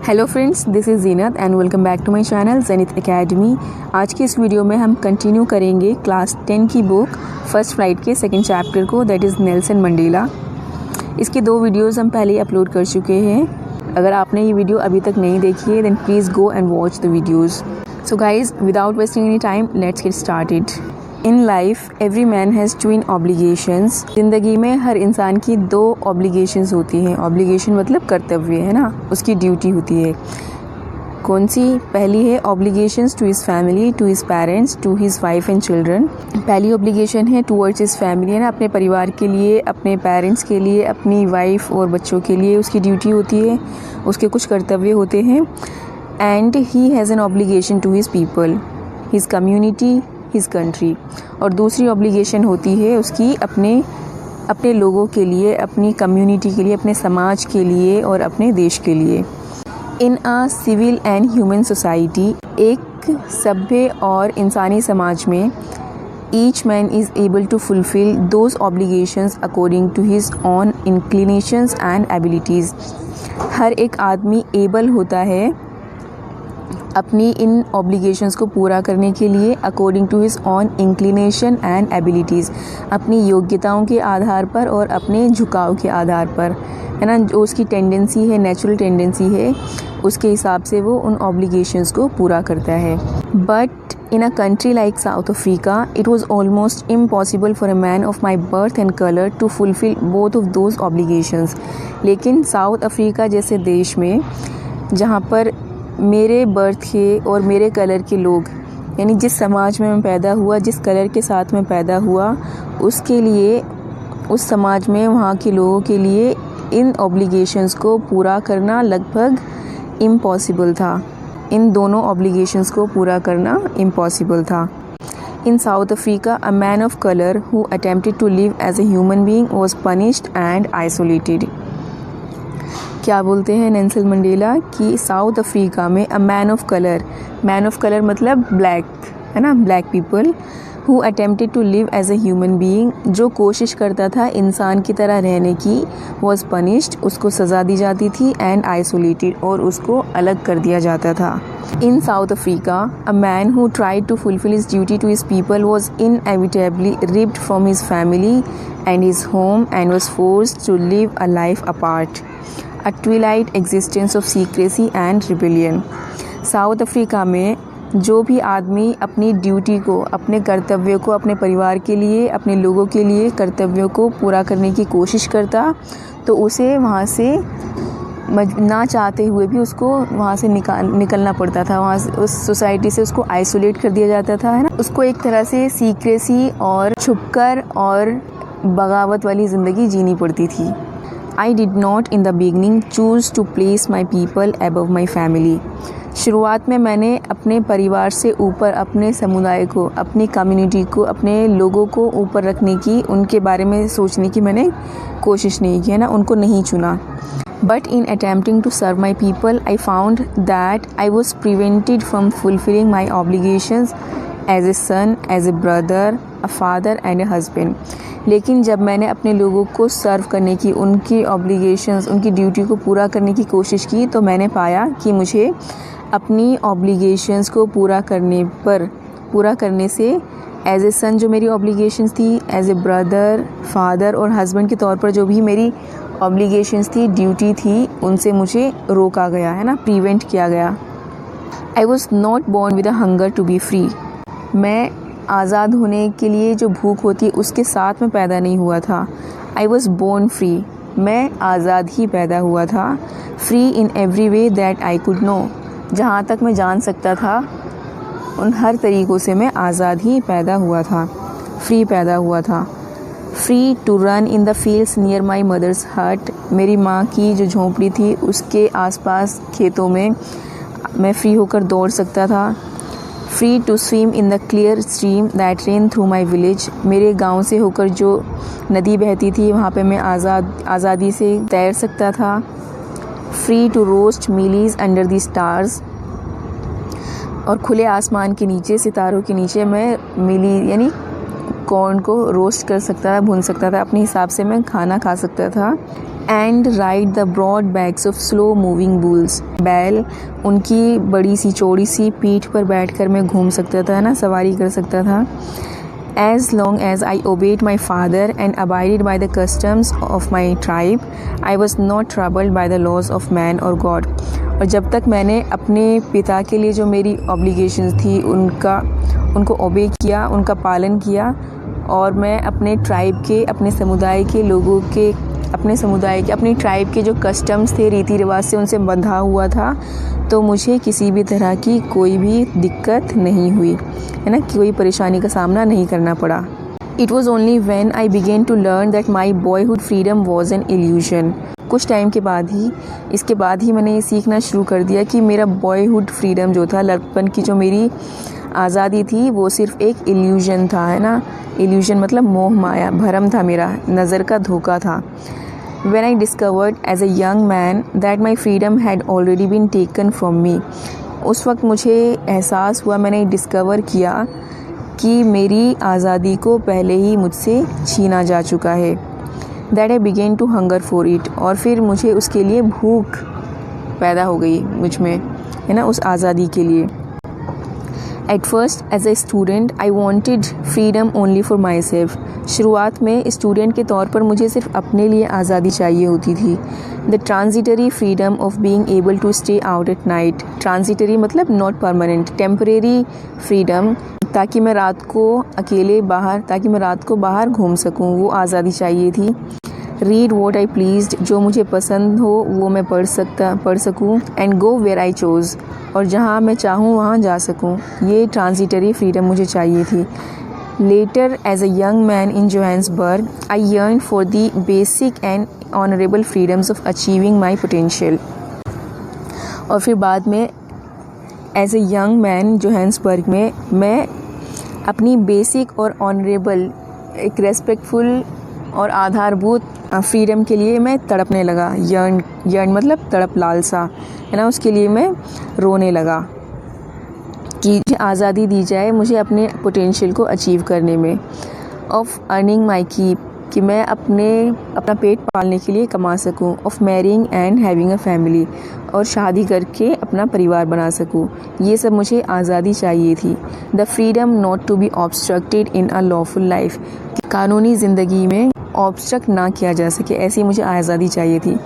Hello friends, this is Zeenat and welcome back to my channel Zenith academy. आज के इस video में हम कंटिन्यू करेंगे क्लास 10 की बुक फर्स्ट फ्लाइट के सेकंड चैप्टर को, दैट इज़ नेल्सन मंडेला। इसके 2 वीडियोस हम पहले अपलोड कर चुके हैं। अगर आपने ये वीडियो अभी तक नहीं देखी है then please go and watch the videos. So guys, without wasting any time, let's get started. In life every man has twin obligations. ज़िंदगी में हर इंसान की 2 ऑब्लिगेशंस होती हैं। ऑब्लिगेशन मतलब कर्तव्य है ना, उसकी ड्यूटी होती है। कौन सी? पहली है obligations to his family, to his parents, to his wife and children. पहली ऑब्लिगेशन है टूवर्ड्स हिज फैमिली, है ना, अपने परिवार के लिए, अपने पेरेंट्स के लिए, अपनी वाइफ और बच्चों के लिए उसकी ड्यूटी होती है, उसके कुछ कर्तव्य होते हैं। And he has an obligation to his people, his community, his country. और दूसरी ऑब्लिगेशन होती है उसकी अपने लोगों के लिए, अपनी कम्युनिटी के लिए, अपने समाज के लिए और अपने देश के लिए। In a civil and human society, एक सभ्य और इंसानी समाज में, each man is able to fulfil those obligations according to his own inclinations and abilities. हर एक आदमी एबल होता है अपनी इन ऑब्लिगेशंस को पूरा करने के लिए according to his own inclination and abilities, अपनी योग्यताओं के आधार पर और अपने झुकाव के आधार पर, है ना, जो उसकी टेंडेंसी है, नेचुरल टेंडेंसी है, उसके हिसाब से वो उन ऑब्लिगेशंस को पूरा करता है। But in a country like South Africa it was almost impossible for a man of my birth and colour to fulfil both of those obligations. लेकिन साउथ अफ्रीका जैसे देश में, जहाँ पर मेरे बर्थ के और मेरे कलर के लोग, यानी जिस समाज में मैं पैदा हुआ, जिस कलर के साथ मैं पैदा हुआ, उसके लिए, उस समाज में वहाँ के लोगों के लिए इन ऑब्लिगेशंस को पूरा करना लगभग इम्पॉसिबल था। इन दोनों ऑब्लिगेशंस को पूरा करना इम्पॉसिबल था। In South Africa a man of colour who attempted to live as a human being was punished and isolated. क्या बोलते हैं नेल्सन मंडेला कि साउथ अफ्रीका में अ मैन ऑफ कलर मतलब ब्लैक, है ना, black people, who attempted to live as a human being, जो कोशिश करता था इंसान की तरह रहने की, वॉज पनिश्ड, उसको सज़ा दी जाती थी, एंड आइसोलेटेड, और उसको अलग कर दिया जाता था। In South Africa a man who tried to fulfil his duty to his people was inevitably ripped from his family and his home and was forced to live a life apart, a twilight existence of secrecy and rebellion। South Africa में जो भी आदमी अपनी duty को, अपने कर्तव्यों को, अपने परिवार के लिए, अपने लोगों के लिए कर्तव्यों को पूरा करने की कोशिश करता, तो उसे वहाँ से ना चाहते हुए भी उसको वहाँ से निकलना पड़ता था। वहाँ से, उस सोसाइटी से उसको आइसोलेट कर दिया जाता था, है ना। उसको एक तरह से सीक्रेसी और छुपकर और बगावत वाली ज़िंदगी जीनी पड़ती थी। I did not in the beginning choose to place my people above my family। शुरुआत में मैंने अपने परिवार से ऊपर अपने समुदाय को, अपनी कम्युनिटी को, अपने लोगों को ऊपर रखने की, उनके बारे में सोचने की मैंने कोशिश नहीं की, है ना, उनको नहीं चुना। But in attempting to serve my people, I found that I was prevented from fulfilling my obligations as a son, as a brother, a father and a husband। लेकिन जब मैंने अपने लोगों को सर्व करने की, उनकी ऑब्लिगेशंस, उनकी ड्यूटी को पूरा करने की कोशिश की, तो मैंने पाया कि मुझे अपनी ऑब्लिगेशंस को पूरा करने से, एज ए सन जो मेरी ऑब्लिगेशंस थी, एज ए ब्रदर, फादर और हस्बैंड के तौर पर जो भी मेरी ऑब्लिगेशंस थी, ड्यूटी थी, उनसे मुझे रोका गया, है ना, प्रिवेंट किया गया। I was not born with a hunger to be free. मैं आज़ाद होने के लिए जो भूख होती है उसके साथ में पैदा नहीं हुआ था। आई वॉज बोर्न फ्री, मैं आज़ाद ही पैदा हुआ था। Free in every way that I could know, जहाँ तक मैं जान सकता था उन हर तरीक़ों से मैं आज़ाद ही पैदा हुआ था, फ्री पैदा हुआ था। Free to run in the fields near my mother's hut, मेरी माँ की जो झोंपड़ी थी उसके आसपास खेतों में मैं फ्री होकर दौड़ सकता था। Free to swim in the clear stream that ran through my village, मेरे गांव से होकर जो नदी बहती थी वहाँ पे मैं आज़ादी से तैर सकता था। Free to roast mealies under the stars, और खुले आसमान के नीचे, सितारों के नीचे मैं मिली यानी कॉर्न को रोस्ट कर सकता था, भून सकता था, अपने हिसाब से मैं खाना खा सकता था। And ride the broad backs of slow moving bulls. बैल, उनकी बड़ी सी चौड़ी सी पीठ पर बैठकर मैं घूम सकता था ना, सवारी कर सकता था। As long as I obeyed my father and abided by the customs of my tribe, I was not troubled by the laws of man or God. और जब तक मैंने अपने पिता के लिए जो मेरी ऑब्लिगेशंस थी उनको ओबे किया, उनका पालन किया, और मैं अपने ट्राइब के, अपने समुदाय के लोगों के, अपनी ट्राइब के जो कस्टम्स थे, रीति रिवाज से उनसे बंधा हुआ था, तो मुझे किसी भी तरह की कोई भी दिक्कत नहीं हुई, है ना, कोई परेशानी का सामना नहीं करना पड़ा। It was only when I began to learn that my boyhood freedom was an illusion. कुछ टाइम के बाद ही, इसके बाद ही मैंने ये सीखना शुरू कर दिया कि मेरा बॉयहुड फ्रीडम जो था, लड़कपन की जो मेरी आज़ादी थी, वो सिर्फ एक इल्यूजन था, है ना। इल्यूजन मतलब मोह माया, भरम था, मेरा नज़र का धोखा था। When I discovered as a young man that my freedom had already been taken from me, उस वक्त मुझे एहसास हुआ, मैंने डिस्कवर किया कि मेरी आज़ादी को पहले ही मुझसे छीना जा चुका है। That I began to hunger for it, और फिर मुझे उसके लिए भूख पैदा हो गई मुझ में, है ना, उस आज़ादी के लिए। At first as a student I wanted freedom only for myself. शुरुआत में स्टूडेंट के तौर पर मुझे सिर्फ अपने लिए आज़ादी चाहिए होती थी। The transitory freedom of being able to stay out at night. Transitory मतलब not permanent, temporary freedom, ताकि मैं रात को बाहर घूम सकूं, वो आज़ादी चाहिए थी। Read what I pleased, जो मुझे पसंद हो वो मैं पढ़ सकूं। And go where I chose, और जहां मैं चाहूं वहां जा सकूं, ये ट्रांजिटरी फ्रीडम मुझे चाहिए थी। Later as a young man in Johannesburg, I yearned for the basic and honorable freedoms of achieving my potential. और फिर बाद में as a young man Johannesburg में मैं अपनी बेसिक और ऑनरेबल, एक रेस्पेक्टफुल और आधारभूत फ्रीडम के लिए मैं तड़पने लगा। यर्न मतलब तड़प, लालसा, है ना, उसके लिए मैं रोने लगा कि मुझे आज़ादी दी जाए, मुझे अपने पोटेंशियल को अचीव करने में। ऑफ अर्निंग माई कीप, कि मैं अपना पेट पालने के लिए कमा सकूं। Of marrying and having a family, और शादी करके अपना परिवार बना सकूं। ये सब मुझे आज़ादी चाहिए थी। The freedom not to be obstructed in a lawful life, कानूनी ज़िंदगी में ऑब्स्ट्रक्ट ना किया जा सके, ऐसी मुझे आज़ादी चाहिए थी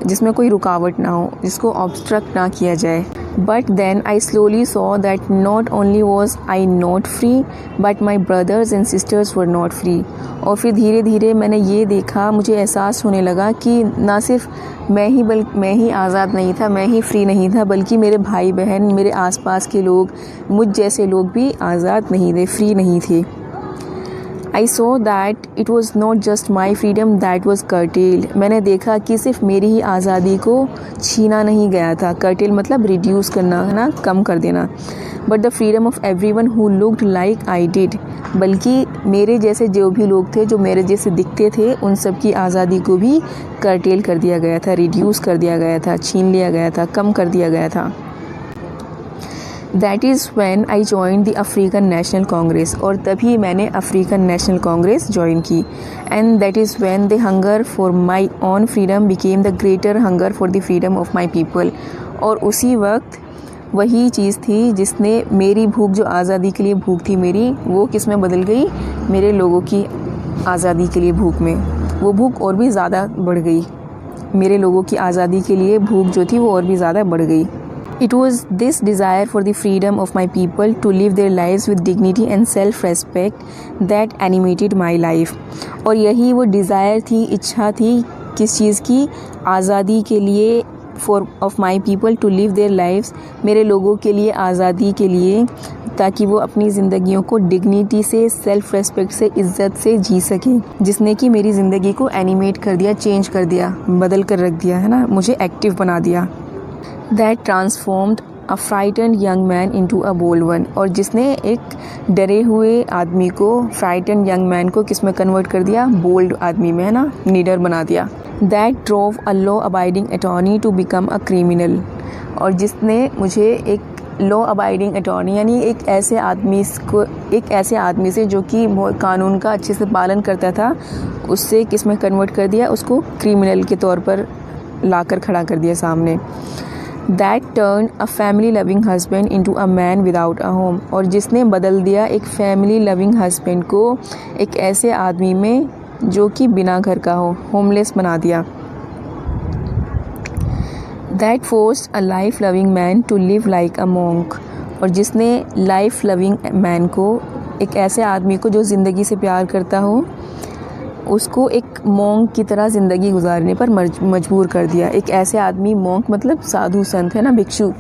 जिसमें कोई रुकावट ना हो, जिसको ऑब्स्ट्रक्ट ना किया जाए। But then I slowly saw that not only was I not free, but my brothers and sisters were not free. और फिर धीरे धीरे मैंने ये देखा, मुझे एहसास होने लगा कि ना सिर्फ मैं ही आज़ाद नहीं था, मैं ही फ्री नहीं था, बल्कि मेरे भाई बहन, मेरे आसपास के लोग, मुझ जैसे लोग भी आज़ाद नहीं थे, फ्री नहीं थे। I saw that it was not just my freedom that was curtailed. मैंने देखा कि सिर्फ मेरी ही आज़ादी को छीना नहीं गया था। curtail मतलब रिड्यूस करना, है ना, कम कर देना। But the freedom of everyone who looked like I did, बल्कि मेरे जैसे जो भी लोग थे, जो मेरे जैसे दिखते थे, उन सब की आज़ादी को भी curtail कर दिया गया था, रिड्यूस कर दिया गया था, छीन लिया गया था, कम कर दिया गया था। That is when I joined the African National Congress, और तभी मैंने अफ्रीकन नेशनल कांग्रेस ज्वाइन की। And that is when the hunger for my own freedom became the greater hunger for the freedom of my people. और उसी वक्त वही चीज़ थी जिसने मेरी भूख, जो आज़ादी के लिए भूख थी मेरी, वो किस में बदल गई, मेरे लोगों की आज़ादी के लिए भूख में। वो भूख और भी ज़्यादा बढ़ गई, मेरे लोगों की आज़ादी के लिए भूख जो थी वो और भी ज़्यादा बढ़ गई। It was this desire for the freedom of my people to live their lives with dignity and self-respect that animated my life. और यही वो डिज़ायर थी, इच्छा थी, किस चीज़ की, आज़ादी के लिए, of my people to live their lives, मेरे लोगों के लिए, आज़ादी के लिए, ताकि वो अपनी ज़िंदगियों को डिग्निटी से, सेल्फ रेस्पेक्ट से, इज़्ज़त से जी सकें, जिसने कि मेरी ज़िंदगी को एनिमेट कर दिया, चेंज कर दिया, बदल कर रख दिया, है ना, मुझे एक्टिव बना दिया। That transformed a frightened young man into a bold one, और जिसने एक डरे हुए आदमी को, frightened young man को किस में कन्वर्ट कर दिया, बोल्ड आदमी में, है ना, निडर बना दिया। That drove a law abiding attorney to become a criminal, और जिसने मुझे एक लॉ अबाइडिंग अटॉर्नी, यानी एक ऐसे आदमी से जो कि कानून का अच्छे से पालन करता था, उससे किस में कन्वर्ट कर दिया, उसको क्रिमिनल के तौर पर लाकर खड़ा कर दिया सामने। That turn a family loving husband into a man without a home, और जिसने बदल दिया एक फैमिली लविंग हस्बैंड को एक ऐसे आदमी में जो कि बिना घर का हो, होमलेस बना दिया। That forced a life loving man to live like a monk, और जिसने लाइफ लविंग मैन को, एक ऐसे आदमी को जो ज़िंदगी से प्यार करता हो, उसको एक मॉन्क की तरह ज़िंदगी गुजारने पर मजबूर कर दिया। एक ऐसे आदमी, मॉन्क मतलब साधु संत है ना, भिक्षु,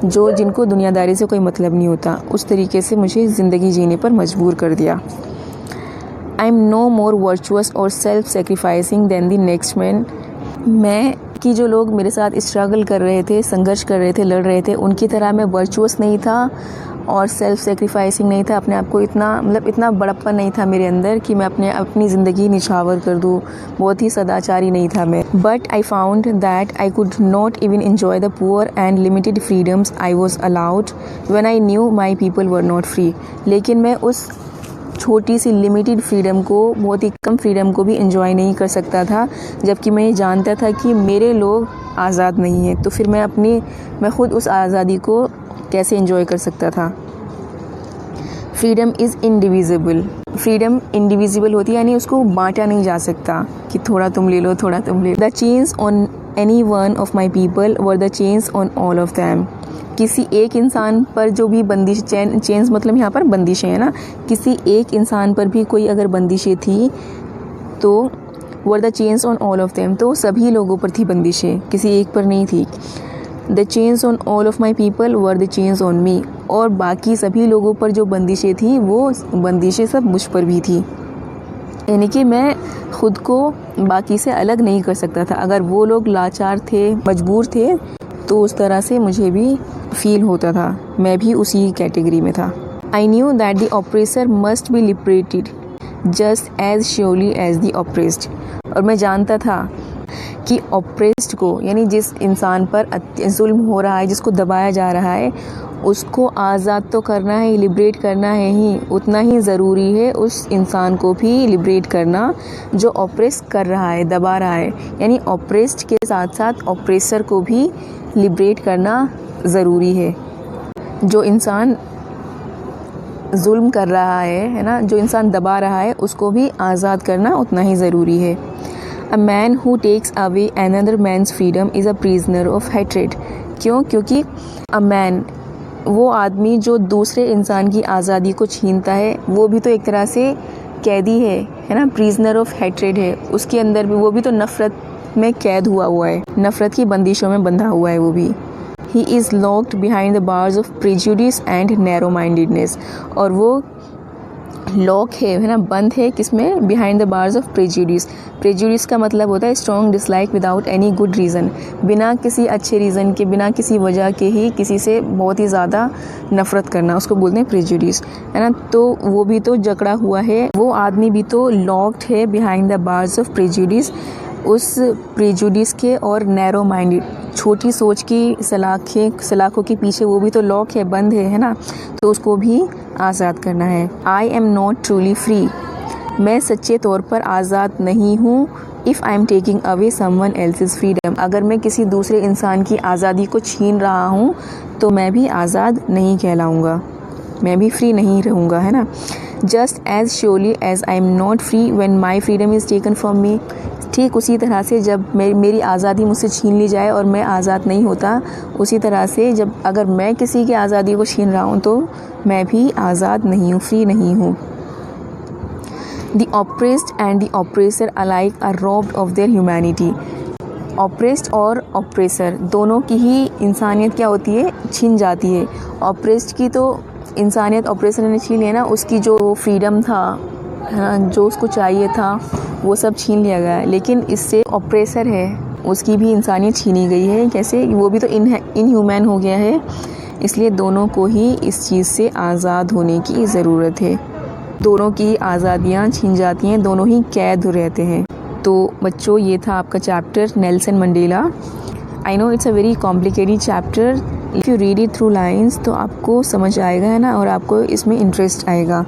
जो जिनको दुनियादारी से कोई मतलब नहीं होता, उस तरीके से मुझे ज़िंदगी जीने पर मजबूर कर दिया। I am no more virtuous or self sacrificing than the next man, मैं कि जो लोग मेरे साथ स्ट्रगल कर रहे थे, संघर्ष कर रहे थे, लड़ रहे थे, उनकी तरह मैं वर्चुअस नहीं था और सेल्फ सेक्रीफाइसिंग नहीं था। अपने आप को इतना बड़प्पन नहीं था मेरे अंदर कि मैं अपनी ज़िंदगी निछावर कर दूँ। बहुत ही सदाचारी नहीं था मैं। But I found that I could not even enjoy the poor and limited freedoms I was allowed when I knew my people were not free, लेकिन मैं उस छोटी सी लिमिटेड फ्रीडम को, बहुत ही कम फ्रीडम को भी एंजॉय नहीं कर सकता था, जबकि मैं ये जानता था कि मेरे लोग आज़ाद नहीं हैं। तो फिर मैं खुद उस आज़ादी को कैसे एंजॉय कर सकता था। Freedom is indivisible, freedom indivisible होती है, यानी उसको बांटा नहीं जा सकता कि थोड़ा तुम ले लो, थोड़ा तुम ले लो। The chains on any one of my people were the chains on all of them, किसी एक इंसान पर जो भी बंदिश, चेन्स मतलब यहाँ पर बंदिशें है ना, किसी एक इंसान पर भी कोई अगर बंदिशें थी तो वर the chains on all of them, तो सभी लोगों पर थी बंदिशें, किसी एक पर नहीं थी। The chains on all of my people were the chains on me, और बाकी सभी लोगों पर जो बंदिशें थी वो बंदिशें सब मुझ पर भी थी, यानी कि मैं खुद को बाकी से अलग नहीं कर सकता था। अगर वो लोग लाचार थे, मजबूर थे, तो उस तरह से मुझे भी फील होता था, मैं भी उसी कैटेगरी में था। I knew that the oppressor must be liberated just as surely as the oppressed, और मैं जानता था कि ऑपरेस्ड को, यानी जिस इंसान पर जुल्म हो रहा है, जिसको दबाया जा रहा है, उसको आज़ाद तो करना है, लिबरेट करना है ही, उतना ही ज़रूरी है उस इंसान को भी लिबरेट करना जो ऑपरेस कर रहा है, दबा रहा है। यानी ऑपरेस्ड के साथ साथ ऑपरेसर को भी लिबरेट करना ज़रूरी है। जो इंसान जुल्म कर रहा है ना, जो इंसान दबा रहा है, उसको भी आज़ाद करना उतना ही ज़रूरी है। A man who takes away another man's freedom is a prisoner of hatred, क्यों? क्योंकि अ मैन, वो आदमी जो दूसरे इंसान की आज़ादी को छीनता है, वो भी तो एक तरह से कैदी है ना, प्रिजनर ऑफ हेट्रेड है। उसके अंदर भी वो भी तो नफ़रत में कैद हुआ है, नफ़रत की बंदिशों में बंधा हुआ है वो भी। He is locked behind the bars of prejudice and narrow mindedness, और वो लॉक है ना, बंद है किसमें? Behind the bars of prejudice. Prejudice का मतलब होता है strong dislike without any good reason, बिना किसी अच्छे रीज़न के, बिना किसी वजह के ही किसी से बहुत ही ज़्यादा नफ़रत करना, उसको बोलते हैं प्रेजुडिस, है ना। तो वो भी तो जकड़ा हुआ है, वो आदमी भी तो लॉक्ड है behind the bars of prejudice, उस प्रेजुडिस के और नैरो माइंडेड, छोटी सोच की सलाखों के पीछे वो भी तो लॉक है, बंद है ना। तो उसको भी आज़ाद करना है। आई एम नॉट ट्रूली फ्री, मैं सच्चे तौर पर आज़ाद नहीं हूँ। If I am taking away someone else's freedom, अगर मैं किसी दूसरे इंसान की आज़ादी को छीन रहा हूँ तो मैं भी आज़ाद नहीं कहलाऊँगा, मैं भी फ्री नहीं रहूँगा, है ना। Just as surely as I am not free when my freedom is taken from me, ठीक उसी तरह से जब मेरी आज़ादी मुझसे छीन ली जाए और मैं आज़ाद नहीं होता, उसी तरह से जब अगर मैं किसी की आज़ादी को छीन रहा हूँ तो मैं भी आज़ाद नहीं हूँ, फ्री नहीं हूँ। The oppressed and the oppressor alike are robbed of their humanity, oppressed और ऑपरेसर दोनों की ही इंसानियत क्या होती है? छीन जाती है। ऑपरेस्ड की तो इंसानियत ऑपरेसर ने छीन लिया ना, उसकी जो फ्रीडम था, जो उसको चाहिए था, वो सब छीन लिया गया। लेकिन इससे ऑपरेसर है, उसकी भी इंसानियत छीनी गई है। कैसे? वो भी तो इनह्यूमैन हो गया है। इसलिए दोनों को ही इस चीज़ से आज़ाद होने की ज़रूरत है। दोनों की आज़ादियाँ छीन जाती हैं, दोनों ही कैद रहते हैं। तो बच्चों, ये था आपका chapter Nelson Mandela. I know it's a very complicated chapter, if you read it through lines तो आपको समझ आएगा है ना, और आपको इसमें इंटरेस्ट आएगा।